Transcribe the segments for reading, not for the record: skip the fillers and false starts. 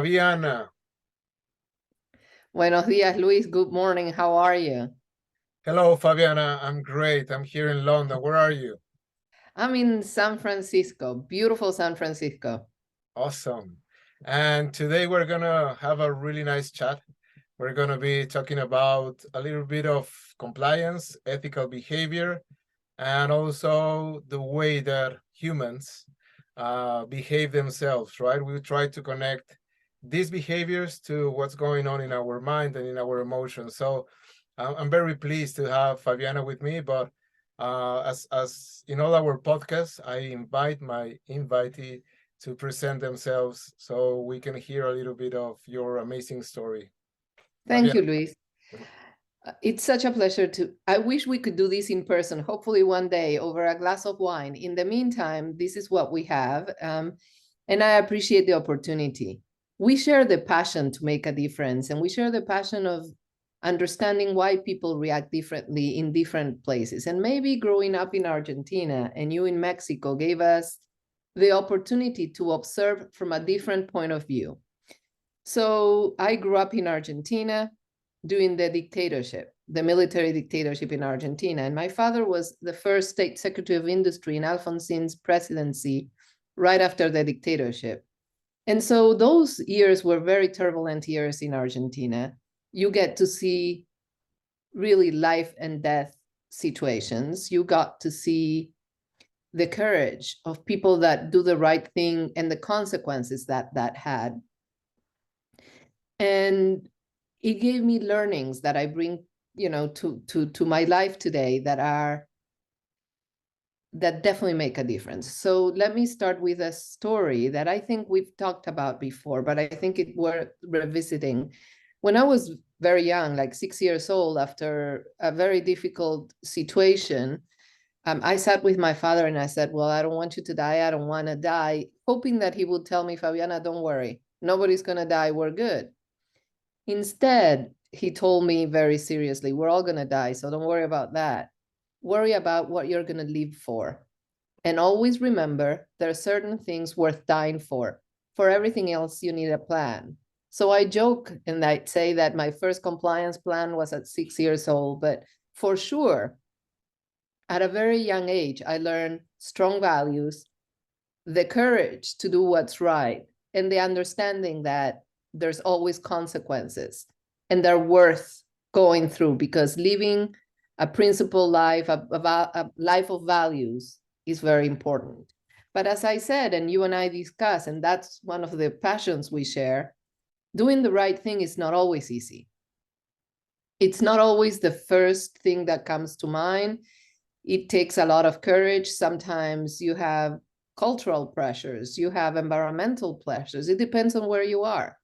Fabiana. Buenos días, Luis. Good morning. How are you? Hello, Fabiana. I'm great. I'm here in London. Where are you? I'm in San Francisco, beautiful San Francisco. Awesome. And today we're going to have a really nice chat. We're going to be talking about a little bit of compliance, ethical behavior, and also the way that humans behave themselves, right? We try to connect these behaviors to what's going on in our mind and in our emotions. So I'm very pleased to have Fabiana with me, but as in all our podcasts, I invite my invitee to present themselves so we can hear a little bit of your amazing story. Thank you, Luis. It's such a pleasure I wish we could do this in person, hopefully one day over a glass of wine. In the meantime, this is what we have. And I appreciate the opportunity. We share the passion to make a difference, and we share the passion of understanding why people react differently in different places. And maybe growing up in Argentina and you in Mexico gave us the opportunity to observe from a different point of view. So I grew up in Argentina during the dictatorship, the military dictatorship in Argentina. And my father was the first state secretary of industry in Alfonsin's presidency right after the dictatorship. And so those years were very turbulent years in Argentina. You get to see really life and death situations. You got to see the courage of people that do the right thing and the consequences that that had. And it gave me learnings that I bring, to my life today that definitely make a difference. So let me start with a story that I think we've talked about before, but I think it worth revisiting. When I was very young, like 6 years old, after a very difficult situation, I sat with my father and I said, well, I don't want you to die. I don't want to die, hoping that he would tell me, Fabiana, don't worry. Nobody's going to die. We're good. Instead, he told me very seriously, we're all going to die, so don't worry about that. Worry about what you're going to live for. And always remember, there are certain things worth dying for. For everything else, you need a plan. So I joke and I say that my first compliance plan was at 6 years old, but for sure, at a very young age, I learned strong values, the courage to do what's right, and the understanding that there's always consequences and they're worth going through, because living a principled life, a life of values is very important. But as I said, and you and I discuss, and that's one of the passions we share, doing the right thing is not always easy. It's not always the first thing that comes to mind. It takes a lot of courage. Sometimes you have cultural pressures, you have environmental pressures. It depends on where you are.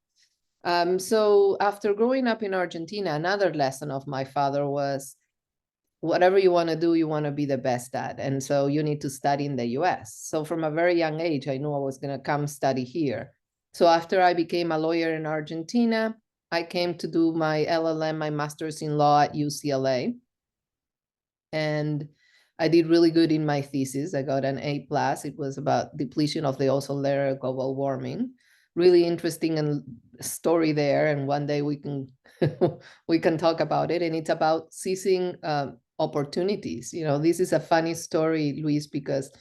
So after growing up in Argentina, another lesson of my father was, whatever you want to do, you want to be the best at. And so you need to study in the US. So from a very young age, I knew I was going to come study here. So after I became a lawyer in Argentina, I came to do my LLM, my master's in law at UCLA. And I did really good in my thesis. I got an A+. It was about depletion of the ozone layer, global warming. Really interesting and story there. And one day we can we can talk about it. And it's about seizing opportunities. This is a funny story, Luis, because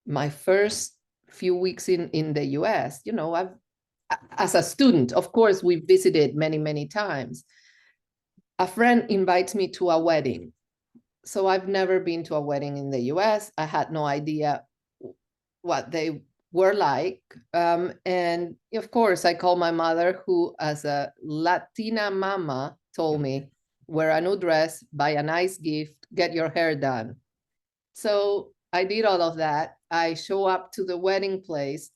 my first few weeks in the US, I've, as a student, of course, we visited many, many times. A friend invites me to a wedding. So I've never been to a wedding in the US. I had no idea what they were like. And of course, I called my mother, who as a Latina mama told me, wear a new dress, buy a nice gift, get your hair done. So I did all of that. I show up to the wedding place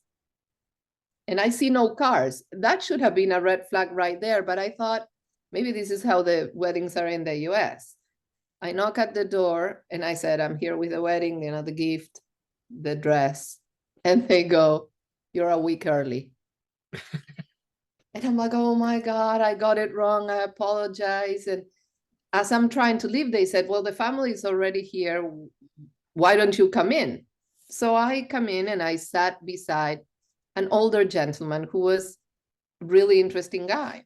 and I see no cars. That should have been a red flag right there. But I thought, maybe this is how the weddings are in the US. I knock at the door and I said, I'm here with the wedding, the gift, the dress. And they go, you're a week early. And I'm like, oh my God, I got it wrong. I apologize. And as I'm trying to leave, they said, well, the family is already here. Why don't you come in? So I come in and I sat beside an older gentleman who was really interesting guy.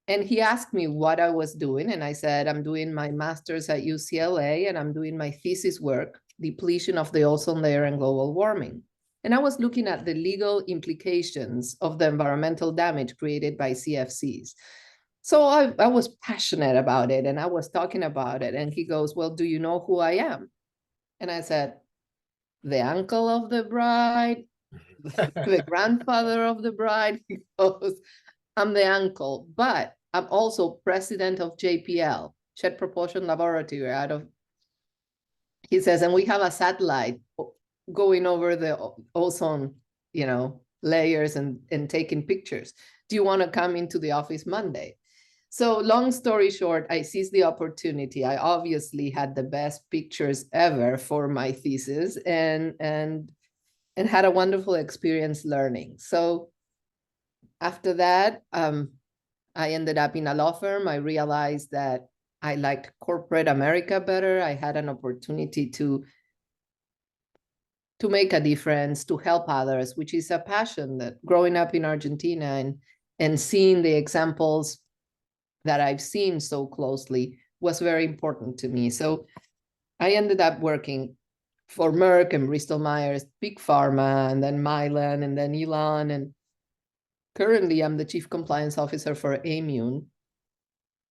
And he asked me what I was doing. And I said, I'm doing my master's at UCLA and I'm doing my thesis work, depletion of the ozone layer and global warming. And I was looking at the legal implications of the environmental damage created by CFCs. So I was passionate about it and I was talking about it. And he goes, well, do you know who I am? And I said, the uncle of the bride, the grandfather of the bride. He goes, I'm the uncle, but I'm also president of JPL, Jet Propulsion Laboratory out of, he says, and we have a satellite going over the ozone, layers and taking pictures. Do you want to come into the office Monday? So long story short, I seized the opportunity. I obviously had the best pictures ever for my thesis and had a wonderful experience learning. So after that, I ended up in a law firm. I realized that I liked corporate America better. I had an opportunity to make a difference, to help others, which is a passion that growing up in Argentina and seeing the examples that I've seen so closely was very important to me. So I ended up working for Merck and Bristol Myers, big pharma, and then Mylan, and then Elon. And currently I'm the chief compliance officer for Aimmune,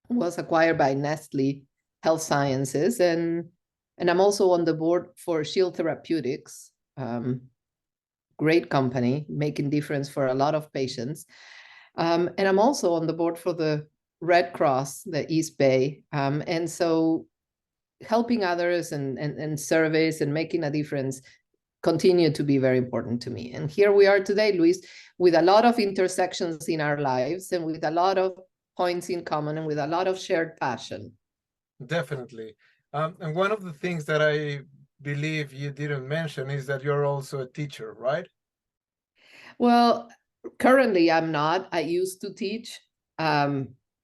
was acquired by Nestle Health Sciences. And I'm also on the board for Shield Therapeutics, great company, making difference for a lot of patients. And I'm also on the board for the Red Cross, the East Bay. And so helping others and service and making a difference continue to be very important to me. And here we are today, Luis, with a lot of intersections in our lives and with a lot of points in common and with a lot of shared passion. Definitely. And one of the things that I believe you didn't mention is that you're also a teacher, right? Well, currently I'm not. I used to teach.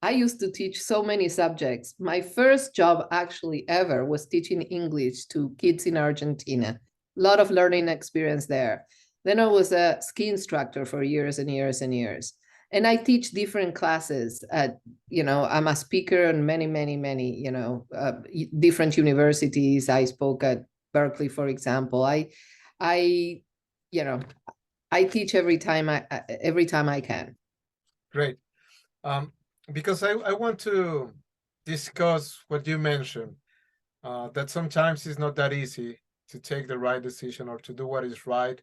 I used to teach so many subjects. My first job actually ever was teaching English to kids in Argentina. A lot of learning experience there. Then I was a ski instructor for years and years and years. And I teach different classes at, I'm a speaker in many, many, many, different universities. I spoke at Berkeley, for example. I teach every time I can. Great. Because I want to discuss what you mentioned, that sometimes it's not that easy to take the right decision or to do what is right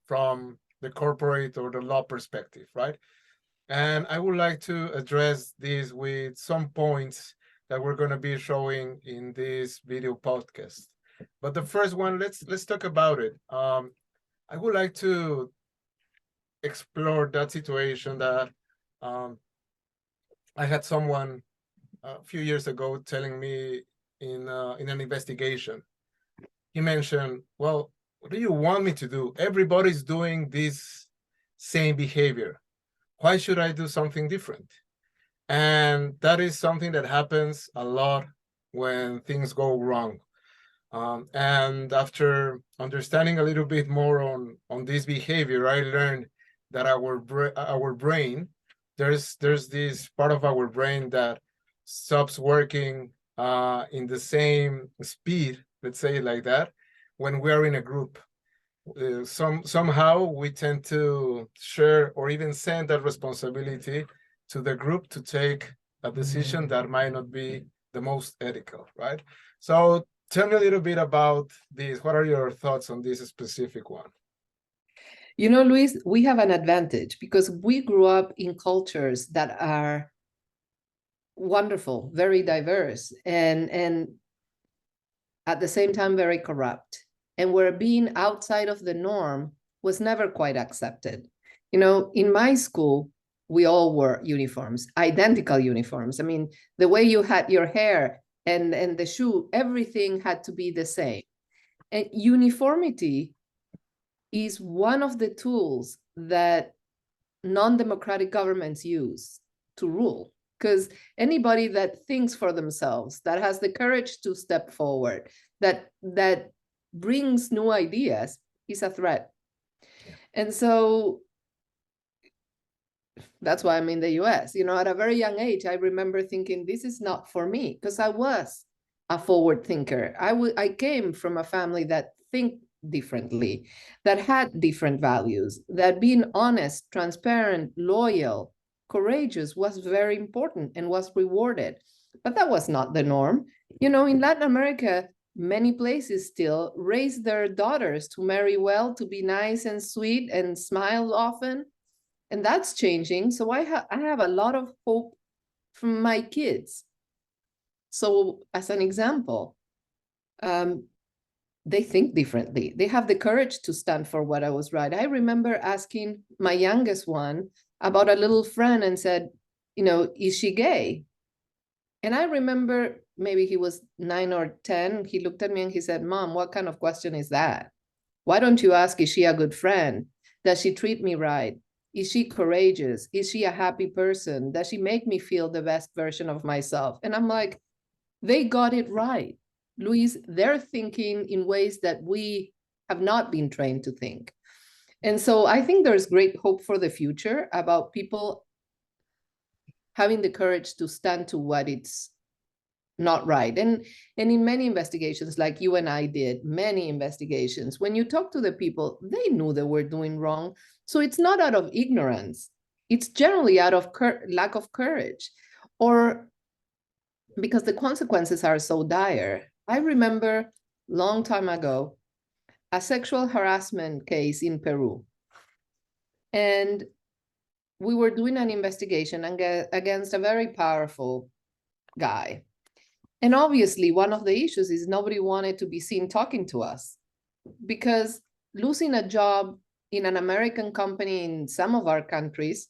from the corporate or the law perspective, right? And I would like to address this with some points that we're going to be showing in this video podcast. But the first one, let's talk about it. I would like to explore that situation that I had someone a few years ago telling me in an investigation. He mentioned, well, what do you want me to do? Everybody's doing this same behavior. Why should I do something different? And that is something that happens a lot when things go wrong. And after understanding a little bit more on this behavior, I learned that our brain, there's this part of our brain that stops working in the same speed, let's say it like that, when we are in a group. Somehow we tend to share or even send that responsibility to the group to take a decision that might not be the most ethical, right? So tell me a little bit about this. What are your thoughts on this specific one? Luis, we have an advantage because we grew up in cultures that are wonderful, very diverse, and at the same time very corrupt, and where being outside of the norm was never quite accepted. In my school, we all wore uniforms, identical uniforms. I mean, the way you had your hair and the shoe, everything had to be the same. And uniformity is one of the tools that non-democratic governments use to rule. Because anybody that thinks for themselves, that has the courage to step forward, that brings new ideas, is a threat. Yeah. And so That's why I'm in the US. You know, at a very young age, I remember thinking, this is not for me, because I was a forward thinker. I came from a family that think differently, that had different values, that being honest, transparent, loyal, courageous was very important and was rewarded. But that was not the norm. You know, in Latin America, many places still raise their daughters to marry well, to be nice and sweet and smile often, and that's changing. So I have a lot of hope from my kids. So as an example, they think differently. They have the courage to stand for what I was right. I remember asking my youngest one about a little friend and said, you know, is she gay? And I remember maybe he was 9 or 10. He looked at me and he said, Mom, what kind of question is that? Why don't you ask, is she a good friend? Does she treat me right? Is she courageous? Is she a happy person? Does she make me feel the best version of myself? And I'm like, they got it right. Luis, they're thinking in ways that we have not been trained to think. And so I think there's great hope for the future about people having the courage to stand to what it's not right. And in many investigations, like you and I did, many investigations, when you talk to the people, they knew they were doing wrong. So it's not out of ignorance. It's generally out of lack of courage, or because the consequences are so dire. I remember long time ago, a sexual harassment case in Peru. And we were doing an investigation against a very powerful guy. And obviously, one of the issues is nobody wanted to be seen talking to us, because losing a job in an American company in some of our countries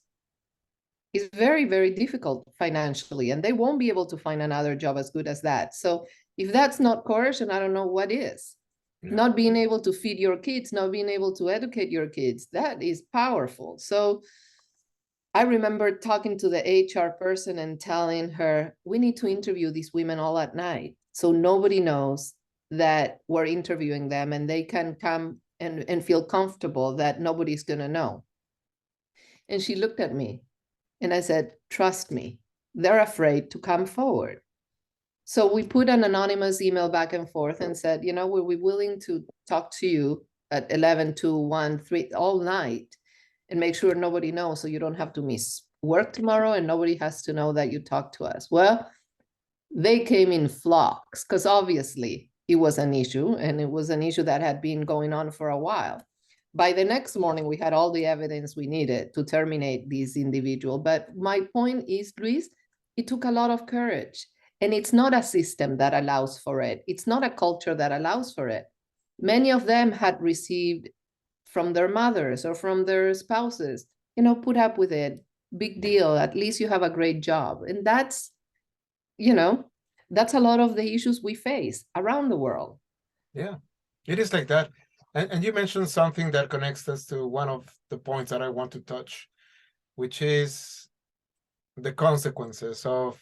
is very, very difficult financially, and they won't be able to find another job as good as that. So if that's not coercion, I don't know what is. Yeah. Not being able to feed your kids, not being able to educate your kids, that is powerful. So I remember talking to the HR person and telling her, we need to interview these women all at night, so nobody knows that we're interviewing them, and they can come and feel comfortable that nobody's going to know. And she looked at me and I said, trust me, they're afraid to come forward. So we put an anonymous email back and forth and said, you know, we're willing to talk to you at 11, 2, 1, 3, all night, and make sure nobody knows, so you don't have to miss work tomorrow and nobody has to know that you talked to us. Well, they came in flocks, because obviously it was an issue, and it was an issue that had been going on for a while. By the next morning, we had all the evidence we needed to terminate this individual. But my point is, Luis, it took a lot of courage. And it's not a system that allows for it. It's not a culture that allows for it. Many of them had received from their mothers or from their spouses, you know, put up with it, big deal, at least you have a great job. And that's, you know, that's a lot of the issues we face around the world. Yeah, it is like that. And you mentioned something that connects us to one of the points that I want to touch, which is the consequences of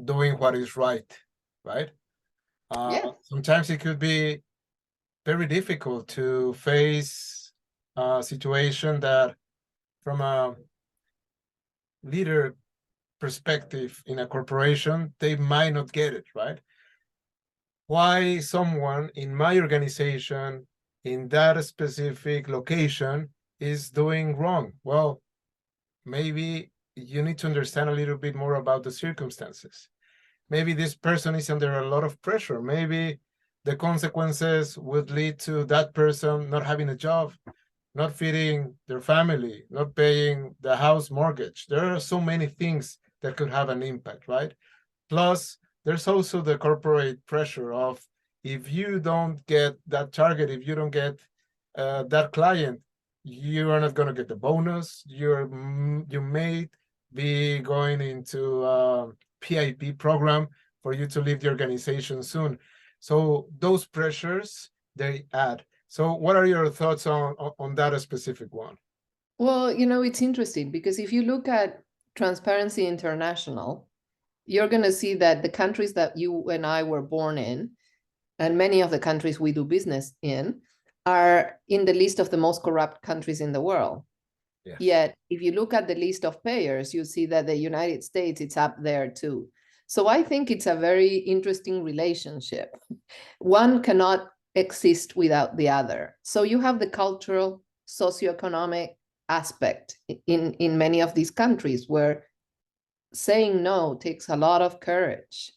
doing what is right, right? Yeah. Sometimes it could be very difficult to face a situation that, from a leader perspective in a corporation, they might not get it, right? Why someone in my organization in that specific location is doing wrong? Well, maybe you need to understand a little bit more about the circumstances. Maybe this person is under a lot of pressure. Maybe the consequences would lead to that person not having a job, not feeding their family, not paying the house mortgage. There are so many things that could have an impact, right? Plus, there's also the corporate pressure of, if you don't get that target, if you don't get that client, you are not going to get the bonus. You may be going into a PIP program for you to leave the organization soon. So those pressures, they add. So what are your thoughts on that specific one? Well, you know, it's interesting because if you look at Transparency International, you're going to see that the countries that you and I were born in, and many of the countries we do business in, are in the list of the most corrupt countries in the world. Yes. Yet, if you look at the list of payers, you see that the United States, it's up there too. So I think it's a very interesting relationship. One cannot exist without the other. So you have the cultural, socioeconomic aspect in many of these countries where saying no takes a lot of courage.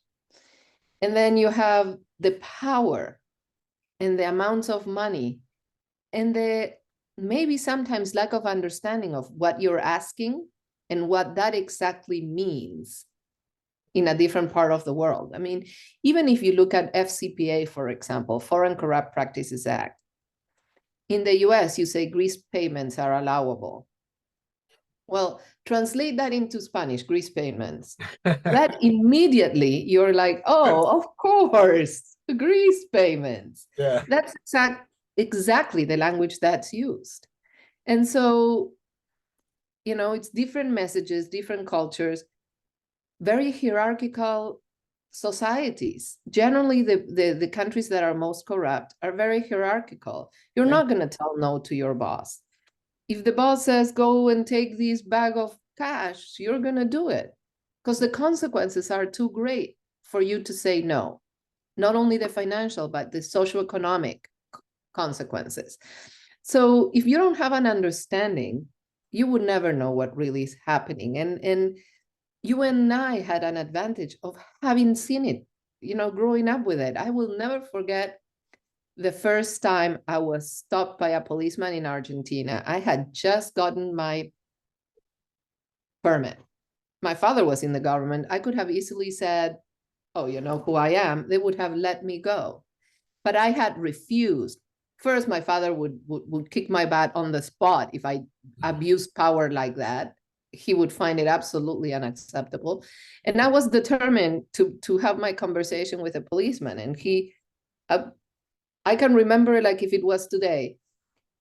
And then you have the power and the amounts of money and the maybe sometimes lack of understanding of what you're asking and what that exactly means in a different part of the world. I mean, even if you look at FCPA, for example, Foreign Corrupt Practices Act, in the US, you say grease payments are allowable. Well, translate that into Spanish, grease payments. That immediately you're like, oh, of course, grease payments. Yeah. That's exactly the language that's used. And so, you know, it's different messages, different cultures, very hierarchical societies. Generally, the countries that are most corrupt are very hierarchical. You're not going to tell no to your boss. If the boss says, go and take this bag of cash, you're going to do it because the consequences are too great for you to say no. Not only the financial, but the socioeconomic consequences. So if you don't have an understanding, you would never know what really is happening. And you and I had an advantage of having seen it, you know, growing up with it. I will never forget the first time I was stopped by a policeman in Argentina. I had just gotten my permit. My father was in the government. I could have easily said, oh, you know who I am. They would have let me go. But I had refused. First, my father would kick my butt on the spot if I abused power like that. He would find it absolutely unacceptable. And I was determined to have my conversation with a policeman. And I can remember like if it was today,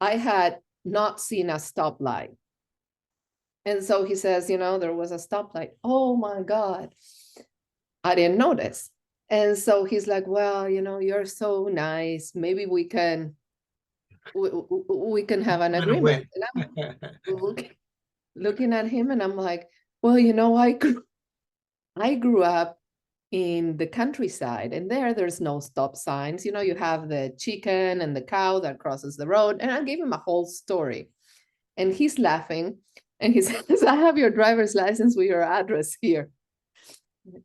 I had not seen a stoplight. And so he says, you know, there was a stoplight. Oh my God, I didn't notice. And so he's like, well, you know, you're so nice. Maybe we can have an agreement. And I'm looking at him and I'm like, well, you know, I grew up in the countryside and there's no stop signs. You know, you have the chicken and the cow that crosses the road. And I gave him a whole story and he's laughing and he says, I have your driver's license with your address here.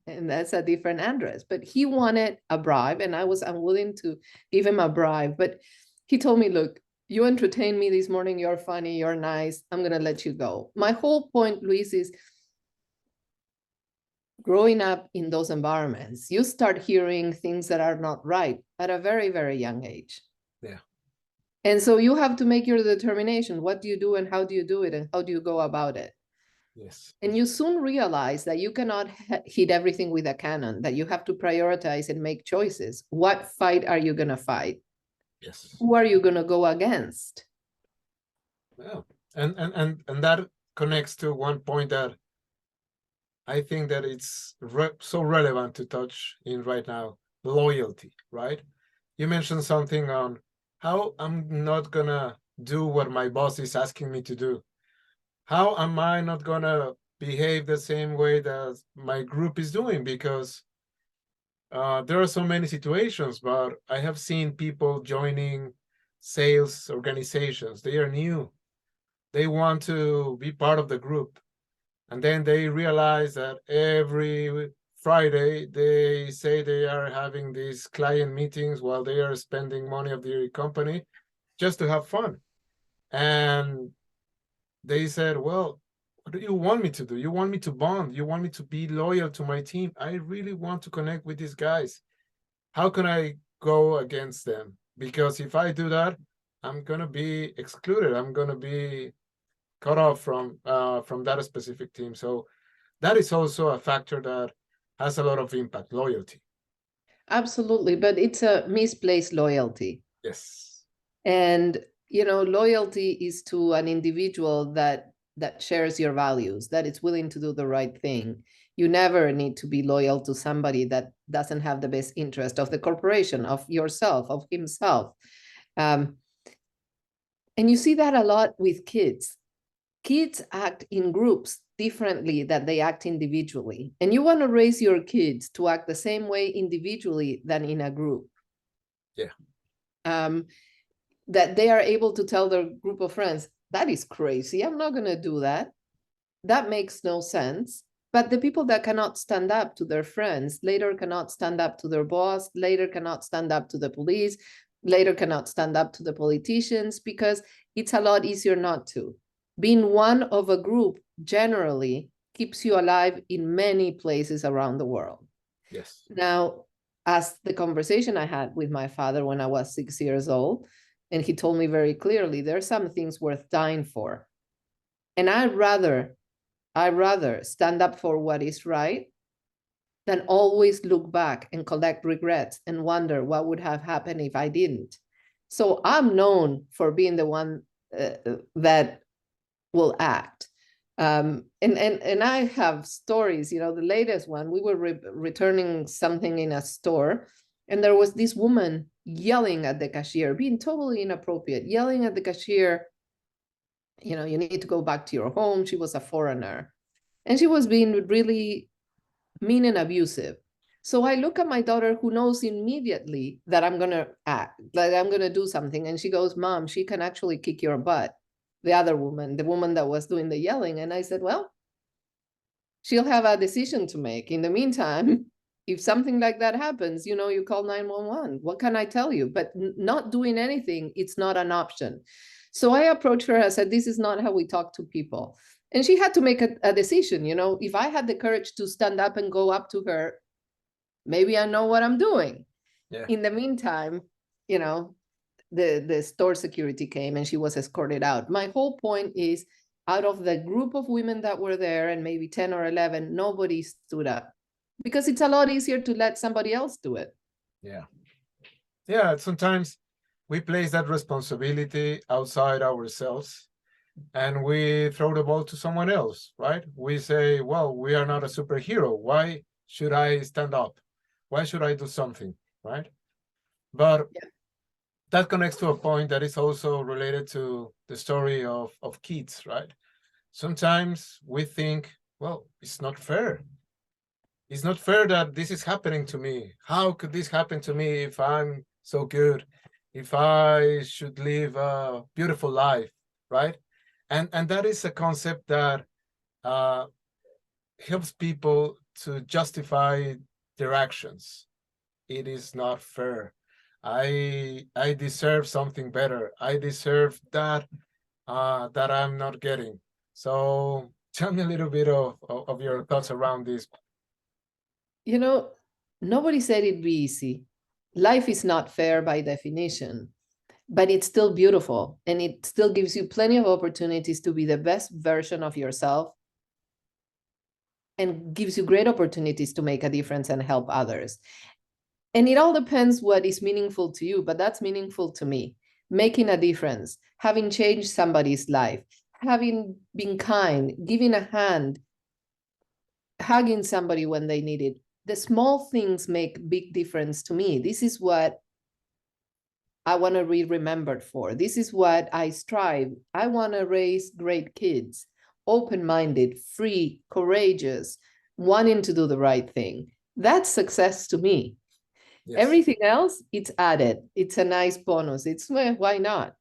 And that's a different address, but he wanted a bribe and I was unwilling to give him a bribe. But he told me, look, you entertained me this morning. You're funny. You're nice. I'm going to let you go. My whole point, Luis, is growing up in those environments, you start hearing things that are not right at a very, very young age. Yeah. And so you have to make your determination. What do you do and how do you do it and how do you go about it? Yes. And you soon realize that you cannot hit everything with a cannon, that you have to prioritize and make choices. What fight are you going to fight? Yes. Who are you going to go against? Well, and that connects to one point that I think that it's so relevant to touch in right now, loyalty, right? You mentioned something on how I'm not gonna do what my boss is asking me to do. How am I not gonna behave the same way that my group is doing? Because there are so many situations, but I have seen people joining sales organizations. They are new. They want to be part of the group. And then they realize that every Friday they say they are having these client meetings while they are spending money of the company just to have fun. And they said, well, what do you want me to do? You want me to bond? You want me to be loyal to my team? I really want to connect with these guys. How can I go against them? Because if I do that, I'm going to be excluded. I'm going to be cut off from that specific team. So that is also a factor that has a lot of impact, loyalty. Absolutely, but it's a misplaced loyalty. Yes. And, you know, loyalty is to an individual that shares your values, that is willing to do the right thing. You never need to be loyal to somebody that doesn't have the best interest of the corporation, of yourself, of himself. And you see that a lot with kids. kids act in groups differently than they act individually. And you want to raise your kids to act the same way individually than in a group. Yeah. That they are able to tell their group of friends, that is crazy. I'm not going to do that. That makes no sense. But the people that cannot stand up to their friends, later cannot stand up to their boss, later cannot stand up to the police, later cannot stand up to the politicians, because it's a lot easier not to. Being one of a group generally keeps you alive in many places around the world. Yes. Now, as the conversation I had with my father when I was 6 years old, and he told me very clearly, there are some things worth dying for. And I'd rather stand up for what is right than always look back and collect regrets and wonder what would have happened if I didn't. So I'm known for being the one that will act. And I have stories, the latest one, we were returning something in a store, and there was this woman yelling at the cashier, being totally inappropriate, yelling at the cashier, you need to go back to your home. She was a foreigner. And she was being really mean and abusive. So I look at my daughter, who knows immediately that I'm going to act, that I'm going to do something. And she goes, Mom, she can actually kick your butt. The other woman, the woman that was doing the yelling. And I said, well, she'll have a decision to make. In the meantime, if something like that happens, you call 911. What can I tell you? But not doing anything, it's not an option. So I approached her. I said, this is not how we talk to people. And she had to make a decision. If I had the courage to stand up and go up to her, maybe I know what I'm doing. Yeah. In the meantime, the store security came and she was escorted out. My whole point is, out of the group of women that were there, and maybe 10 or 11, nobody stood up, because it's a lot easier to let somebody else do it. Yeah. Yeah. Sometimes we place that responsibility outside ourselves and we throw the ball to someone else, right? We say, well, we are not a superhero. Why should I stand up? Why should I do something, right? But that connects to a point that is also related to the story of kids, right? Sometimes we think, well, it's not fair. It's not fair that this is happening to me. How could this happen to me if I'm so good, if I should live a beautiful life, right? And that is a concept that helps people to justify their actions. It is not fair. I deserve something better. I deserve that that I'm not getting. So tell me a little bit of your thoughts around this. Nobody said it'd be easy. Life is not fair by definition, but it's still beautiful, and it still gives you plenty of opportunities to be the best version of yourself, and gives you great opportunities to make a difference and help others. And it all depends what is meaningful to you, but that's meaningful to me. Making a difference, having changed somebody's life, having been kind, giving a hand, hugging somebody when they need it. The small things make big difference to me. This is what I want to be remembered for. This is what I strive. I want to raise great kids, open-minded, free, courageous, wanting to do the right thing. That's success to me. Yes. Everything else, it's added. It's a nice bonus. It's, well, why not?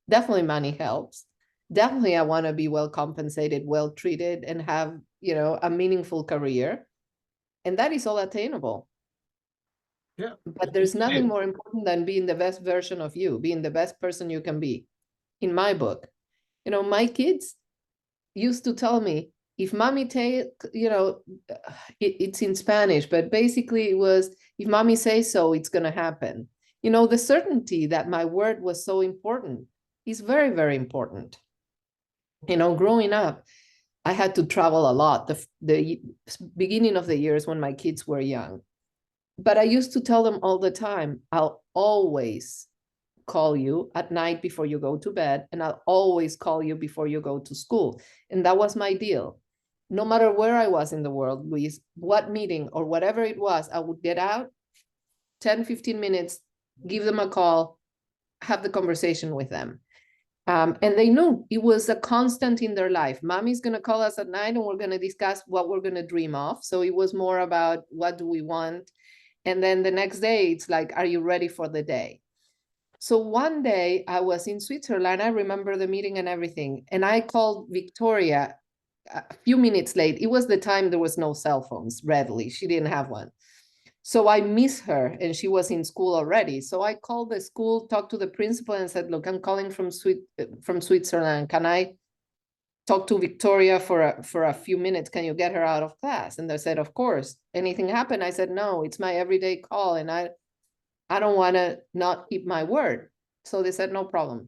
Definitely money helps. Definitely I want to be well compensated, well treated, and have, a meaningful career. And that is all attainable. Yeah. But there's nothing more important than being the best version of you, being the best person you can be. In my book, my kids used to tell me, if mommy it's in Spanish, but basically it was, if mommy says so, it's going to happen. The certainty that my word was so important is very, very important. Growing up, I had to travel a lot, the beginning of the years when my kids were young. But I used to tell them all the time, I'll always call you at night before you go to bed, and I'll always call you before you go to school. And that was my deal. No matter where I was in the world, Luis, what meeting or whatever it was, I would get out 10, 15 minutes, give them a call, have the conversation with them. And they knew it was a constant in their life. Mommy's going to call us at night and we're going to discuss what we're going to dream of. So it was more about what do we want? And then the next day, it's like, are you ready for the day? So one day I was in Switzerland. I remember the meeting and everything. And I called Victoria a few minutes late. It was the time there was no cell phones readily. She didn't have one. So I miss her and she was in school already. So I called the school, talked to the principal and said, look, I'm calling from Switzerland. Can I talk to Victoria for a few minutes? Can you get her out of class? And they said, of course. Anything happened? I said, no, it's my everyday call. And I don't want to not keep my word. So they said, no problem.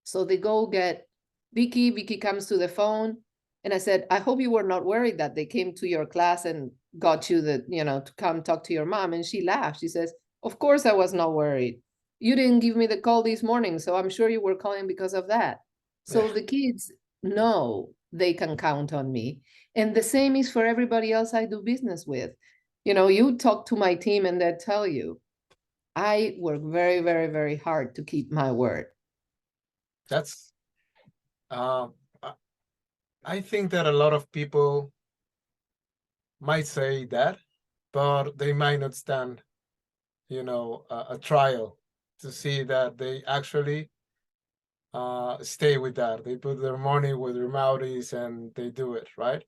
So they go get Vicky. Vicky comes to the phone. And I said, I hope you were not worried that they came to your class and got you to come talk to your mom. And she laughed. She says, of course I was not worried. You didn't give me the call this morning, so I'm sure you were calling because of that. So the kids know they can count on me. And the same is for everybody else I do business with. You talk to my team and they tell you, I work very, very, very hard to keep my word. That's I think that a lot of people might say that, but they might not stand, a trial to see that they actually stay with that. They put their money where their mouth is and they do it, right?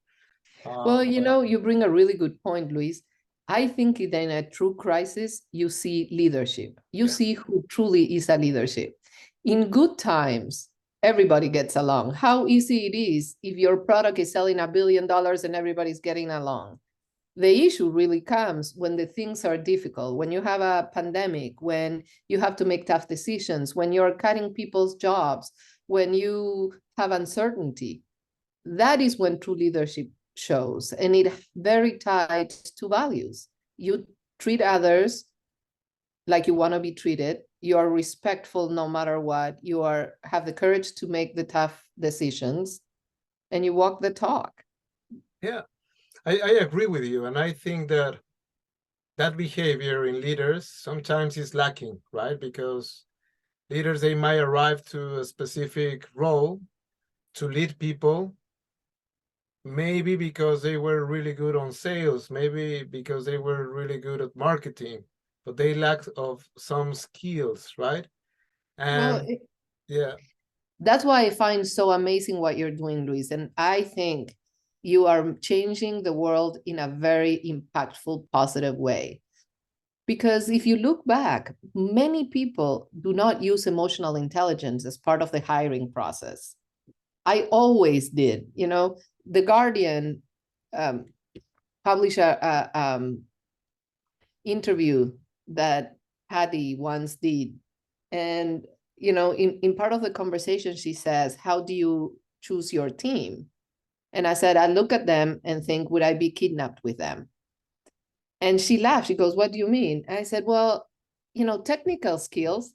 Well, you bring a really good point, Luis. I think that in a true crisis, you see leadership. You see who truly is a leadership. In good times, everybody gets along. How easy it is if your product is selling $1 billion and everybody's getting along. The issue really comes when the things are difficult, when you have a pandemic, when you have to make tough decisions, when you're cutting people's jobs, when you have uncertainty. That is when true leadership shows, and it very tied to values. You treat others like you want to be treated. You are respectful no matter what. You have the courage to make the tough decisions, and you walk the talk. Yeah, I agree with you. And I think that behavior in leaders sometimes is lacking, right? Because leaders, they might arrive to a specific role to lead people, maybe because they were really good on sales, maybe because they were really good at marketing, but they lack of some skills, right? And yeah, that's why I find so amazing what you're doing, Luis. And I think you are changing the world in a very impactful, positive way. Because if you look back, many people do not use emotional intelligence as part of the hiring process. I always did. The Guardian published a interview that Patty once did. And, in part of the conversation, she says, how do you choose your team? And I said, I look at them and think, would I be kidnapped with them? And she laughed. She goes, what do you mean? And I said, well, technical skills,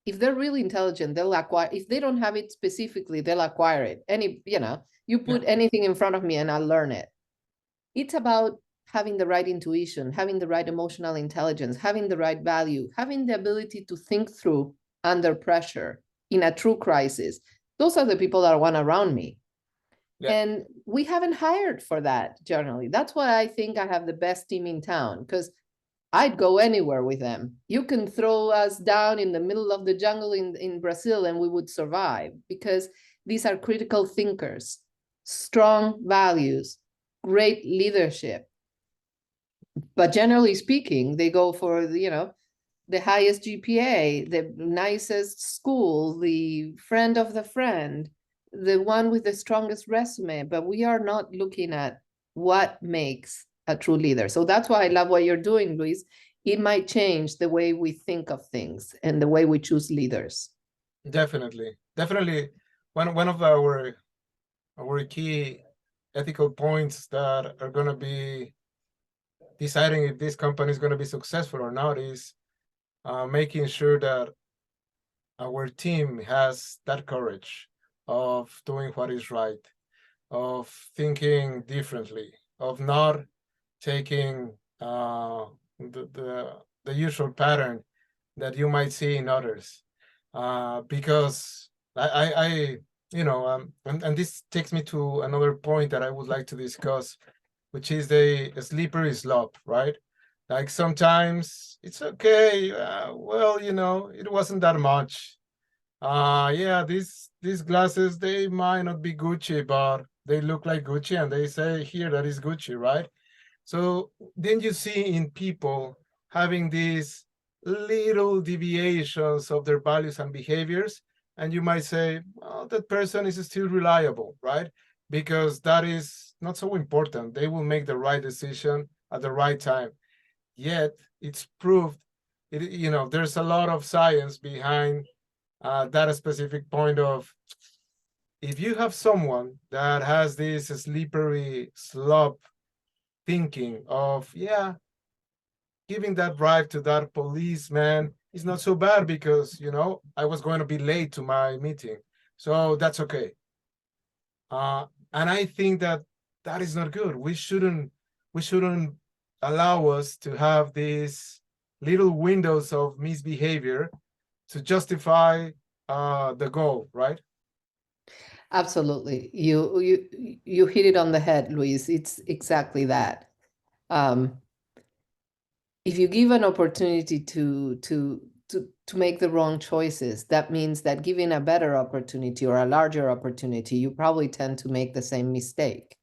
if they're really intelligent, they'll acquire. If they don't have it specifically, they'll acquire it. You put anything in front of me and I'll learn it. It's about having the right intuition, having the right emotional intelligence, having the right value, having the ability to think through under pressure in a true crisis. Those are the people that I want around me. Yeah. And we haven't hired for that generally. That's why I think I have the best team in town, because I'd go anywhere with them. You can throw us down in the middle of the jungle in Brazil and we would survive, because these are critical thinkers, strong values, great leadership. But generally speaking, they go for the highest GPA, the nicest school, the friend of the friend, the one with the strongest resume. But we are not looking at what makes a true leader. So that's why I love what you're doing, Luis. It might change the way we think of things and the way we choose leaders. Definitely. One of our key ethical points that are going to be deciding if this company is going to be successful or not is making sure that our team has that courage of doing what is right, of thinking differently, of not taking the usual pattern that you might see in others. because I and this takes me to another point that I would like to discuss, which is the slippery slope, right? Like sometimes it's okay. Well, it wasn't that much. Yeah, these glasses, they might not be Gucci, but they look like Gucci, and they say here that is Gucci, right? So then you see in people having these little deviations of their values and behaviors, and you might say, well, that person is still reliable, right? Because that is not so important. They will make the right decision at the right time. Yet it's proved, there's a lot of science behind that specific point of, if you have someone that has this slippery slope thinking of, yeah, giving that bribe to that policeman is not so bad because, I was going to be late to my meeting. So that's okay. And I think that that is not good. We shouldn't allow us to have these little windows of misbehavior to justify the goal, right? Absolutely. You hit it on the head, Luis. It's exactly that. If you give an opportunity to make the wrong choices, that means that giving a better opportunity or a larger opportunity, you probably tend to make the same mistake.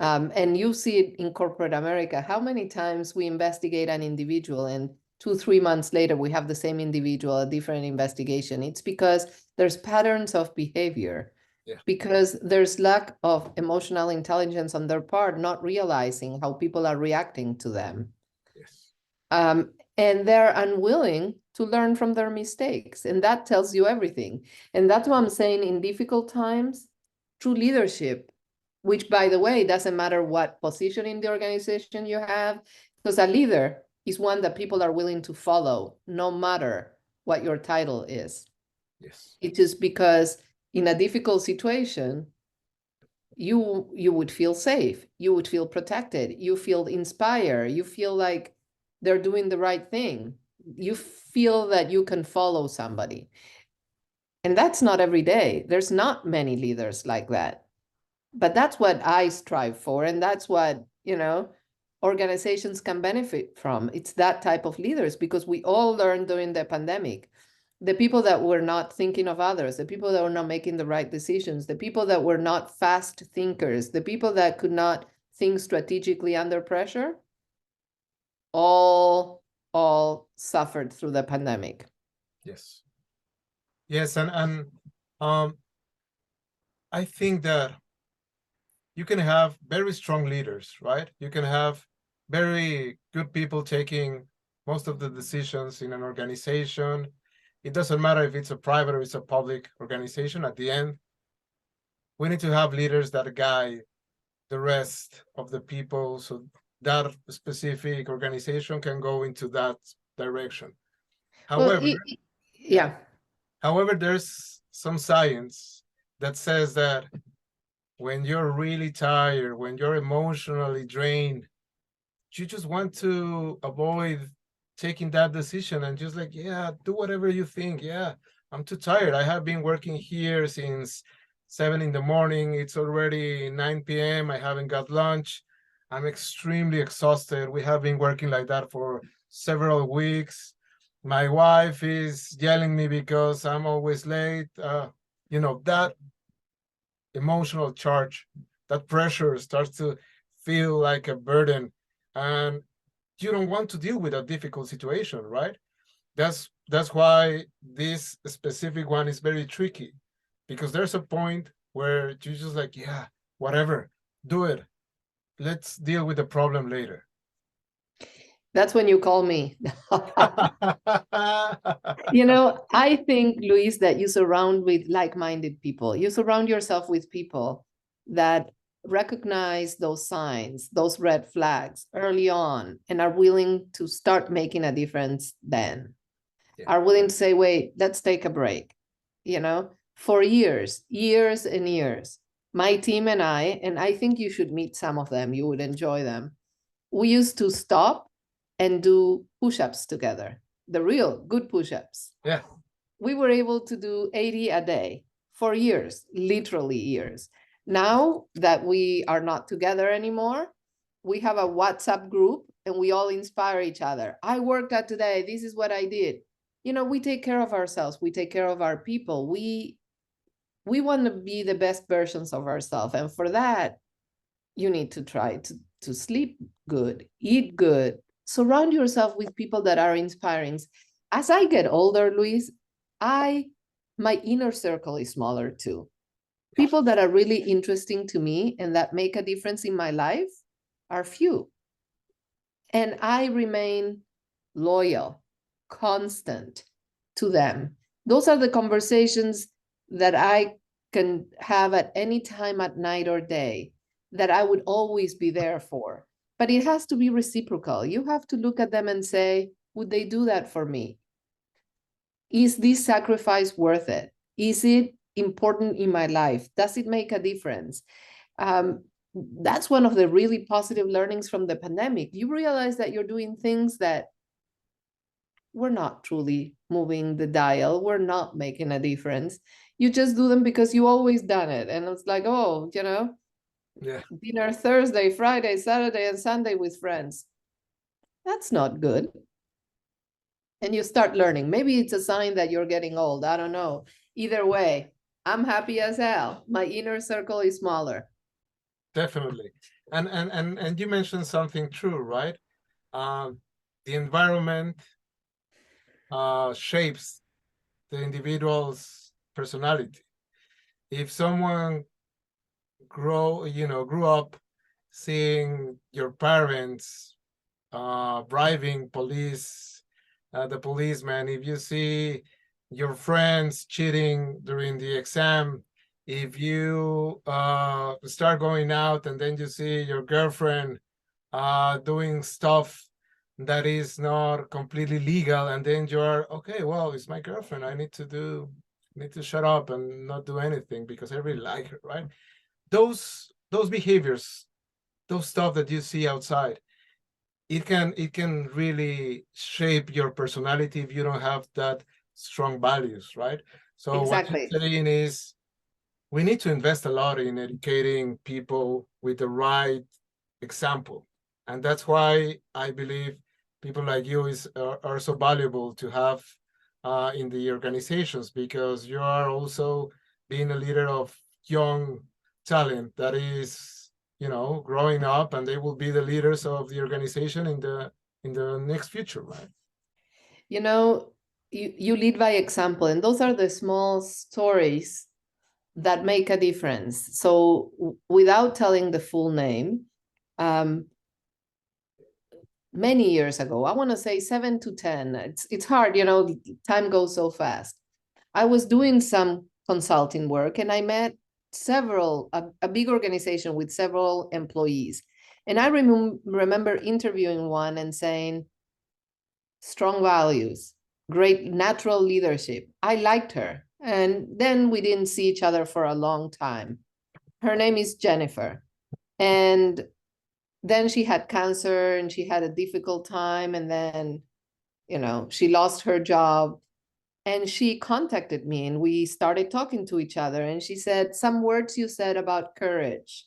And you see it in corporate America, how many times we investigate an individual and 2-3 months later, we have the same individual, a different investigation. It's because there's patterns of behavior, because there's lack of emotional intelligence on their part, not realizing how people are reacting to them. Yes. And they're unwilling to learn from their mistakes. And that tells you everything. And that's what I'm saying, in difficult times, true leadership, which, by the way, doesn't matter what position in the organization you have, because a leader is one that people are willing to follow, no matter what your title is. Yes. It's just because in a difficult situation, you would feel safe, you would feel protected, you feel inspired, you feel like they're doing the right thing, you feel that you can follow somebody. And that's not every day. There's not many leaders like that. But that's what I strive for, and that's what, organizations can benefit from. It's that type of leaders, because we all learned during the pandemic. The people that were not thinking of others, the people that were not making the right decisions, the people that were not fast thinkers, the people that could not think strategically under pressure, all suffered through the pandemic. Yes. Yes, and I think that you can have very strong leaders, right? You can have very good people taking most of the decisions in an organization. It doesn't matter if it's a private or it's a public organization. At the end, we need to have leaders that guide the rest of the people so that specific organization can go into that direction. Well, However, yeah. however, there's some science that says that when you're really tired, when you're emotionally drained, you just want to avoid taking that decision and just like, yeah, do whatever you think. Yeah, I'm too tired. I have been working here since 7 in the morning. It's already 9 p.m. I haven't got lunch. I'm extremely exhausted. We have been working like that for several weeks. My wife is yelling me because I'm always late. That emotional charge, that pressure starts to feel like a burden, and you don't want to deal with a difficult situation, right? That's why this specific one is very tricky, because there's a point where you just like, yeah, whatever, do it. Let's deal with the problem later. That's when you call me. I think, Luis, that you surround with like-minded people. You surround yourself with people that recognize those signs, those red flags early on, and are willing to start making a difference then. Yeah. Are willing to say, wait, let's take a break. For years and years, my team and I think you should meet some of them, you would enjoy them. We used to stop and do push-ups together, the real good push-ups. Yeah. we were able to do 80 a day for years, literally years. Now that we are not together anymore, we have a WhatsApp group and we all inspire each other. I worked out today. This is what I did. You know, we take care of ourselves. We take care of our people. We want to be the best versions of ourselves. And for that, you need to try to sleep good, eat good, surround yourself with people that are inspiring. As I get older, Luis, my inner circle is smaller too. People that are really interesting to me and that make a difference in my life are few. And I remain loyal, constant to them. Those are the conversations that I can have at any time at night or day, that I would always be there for. But it has to be reciprocal. You have to look at them and say, would they do that for me? Is this sacrifice worth it? Is it important in my life? Does it make a difference? That's one of the really positive learnings from the pandemic. You realize that you're doing things that we're not truly moving the dial. We're not making a difference. You just do them because you always done it. And it's like, oh, you know, Yeah. dinner Thursday, Friday, Saturday, and Sunday with friends. That's not good. And you start learning. Maybe it's a sign that you're getting old. I don't know. Either way, I'm happy as hell. My inner circle is smaller. Definitely. And you mentioned something true, right? The environment shapes the individual's personality. If someone grew up seeing your parents bribing the policeman, if you see your friends cheating during the exam, if you start going out and then you see your girlfriend doing stuff that is not completely legal, and then you're okay, well, it's my girlfriend, I need to shut up and not do anything because I really like her, right? Those behaviors, those stuff that you see outside, it can really shape your personality if you don't have that strong values, right? So what Exactly. you're saying is we need to invest a lot in educating people with the right example. And that's why I believe people like you are so valuable to have in the organizations, because you are also being a leader of young talent that is, growing up, and they will be the leaders of the organization in the next future, right? You know, you lead by example, and those are the small stories that make a difference. So without telling the full name, many years ago, I want to say 7 to 10, it's hard, time goes so fast. I was doing some consulting work and I met a big organization with several employees. And I remember interviewing one and saying, strong values, great natural leadership. I liked her. And then we didn't see each other for a long time. Her name is Jennifer. And then she had cancer and she had a difficult time. And then, she lost her job. And she contacted me and we started talking to each other. And she said, some words you said about courage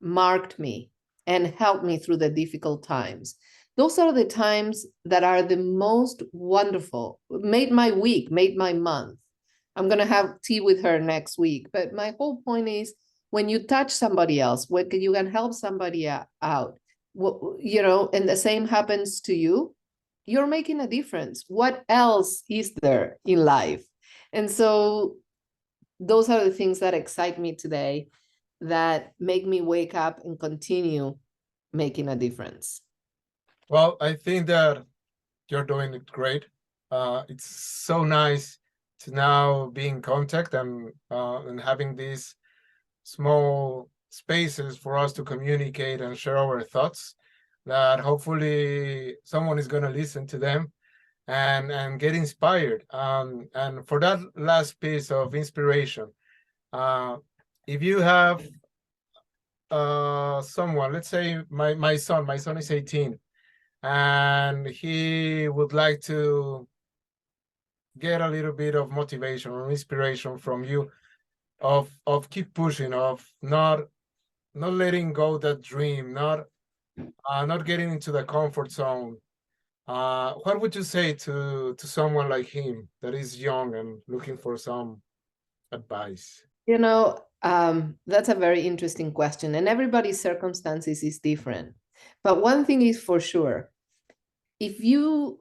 marked me and helped me through the difficult times. Those are the times that are the most wonderful, made my week, made my month. I'm going to have tea with her next week. But my whole point is, when you touch somebody else, when you can help somebody out, and the same happens to you, you're making a difference. What else is there in life? And so those are the things that excite me today, that make me wake up and continue making a difference. Well, I think that you're doing it great. It's so nice to now be in contact and having these small spaces for us to communicate and share our thoughts, that hopefully someone is going to listen to them and get inspired. And for that last piece of inspiration, if you have someone, let's say my son is 18, and he would like to get a little bit of motivation or inspiration from you of keep pushing, of not letting go that dream, not getting into the comfort zone. What would you say to someone like him that is young and looking for some advice? You know, that's a very interesting question, and everybody's circumstances is different. But one thing is for sure, if you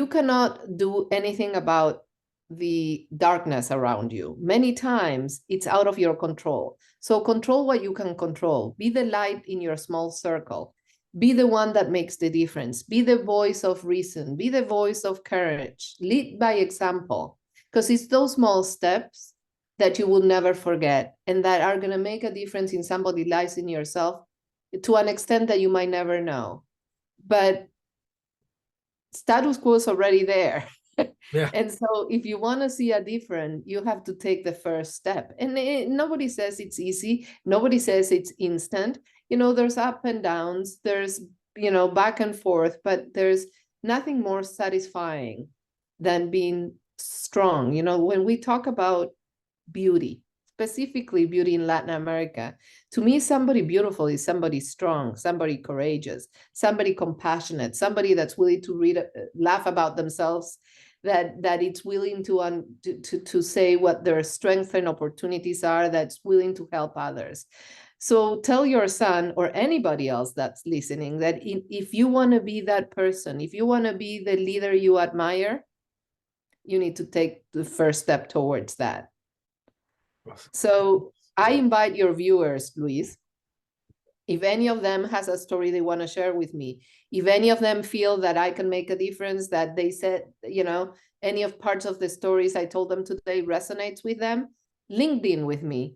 cannot do anything about the darkness around you. Many times it's out of your control. So control what you can control. Be the light in your small circle. Be the one that makes the difference. Be the voice of reason. Be the voice of courage. Lead by example, because it's those small steps that you will never forget and that are going to make a difference in somebody's lives, in yourself, to an extent that you might never know. But status quo is already there. Yeah. And so if you want to see a difference, you have to take the first step. And nobody says it's easy. Nobody says it's instant. You know, there's up and downs, there's, you know, back and forth, but there's nothing more satisfying than being strong. You know, when we talk about beauty, specifically beauty in Latin America, to me, somebody beautiful is somebody strong, somebody courageous, somebody compassionate, somebody that's willing to laugh about themselves, that it's willing to say what their strengths and opportunities are, that's willing to help others. So tell your son or anybody else that's listening that if you want to be that person, if you want to be the leader you admire, you need to take the first step towards that. So I invite your viewers, Luis, if any of them has a story they want to share with me, if any of them feel that I can make a difference, that they said, you know, any of parts of the stories I told them today resonates with them, LinkedIn with me.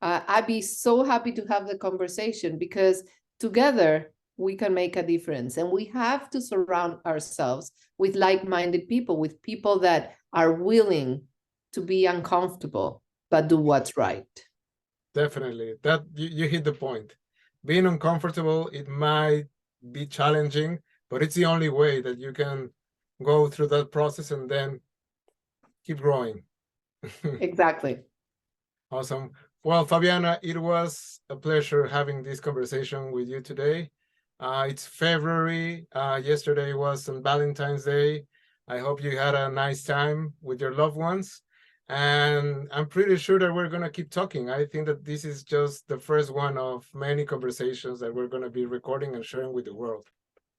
I'd be so happy to have the conversation, because together we can make a difference. And we have to surround ourselves with like-minded people, with people that are willing to be uncomfortable, but do what's right. Definitely. That you hit the point. Being uncomfortable, it might be challenging, but it's the only way that you can go through that process and then keep growing. Exactly. Awesome. Well, Fabiana, it was a pleasure having this conversation with you today. It's February. Yesterday was on Valentine's Day. I hope you had a nice time with your loved ones. And I'm pretty sure that we're going to keep talking. I think that this is just the first one of many conversations that we're going to be recording and sharing with the world.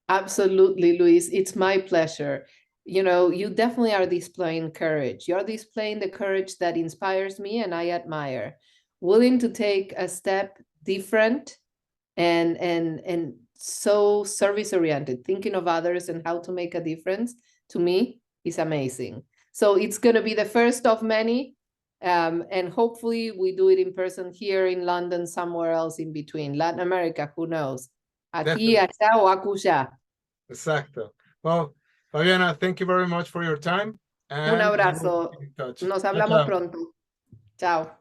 Absolutely, Luis. It's my pleasure. You know, you definitely are displaying courage. You're displaying the courage that inspires me and I admire. Willing to take a step different and so service-oriented, thinking of others and how to make a difference, to me, is amazing. So it's going to be the first of many, and hopefully we do it in person here in London, somewhere else in between. Latin America, who knows? Aquí, allá o acullá. Exacto. Well, Fabiana, thank you very much for your time. And Un abrazo. Nos hablamos pronto. Chao.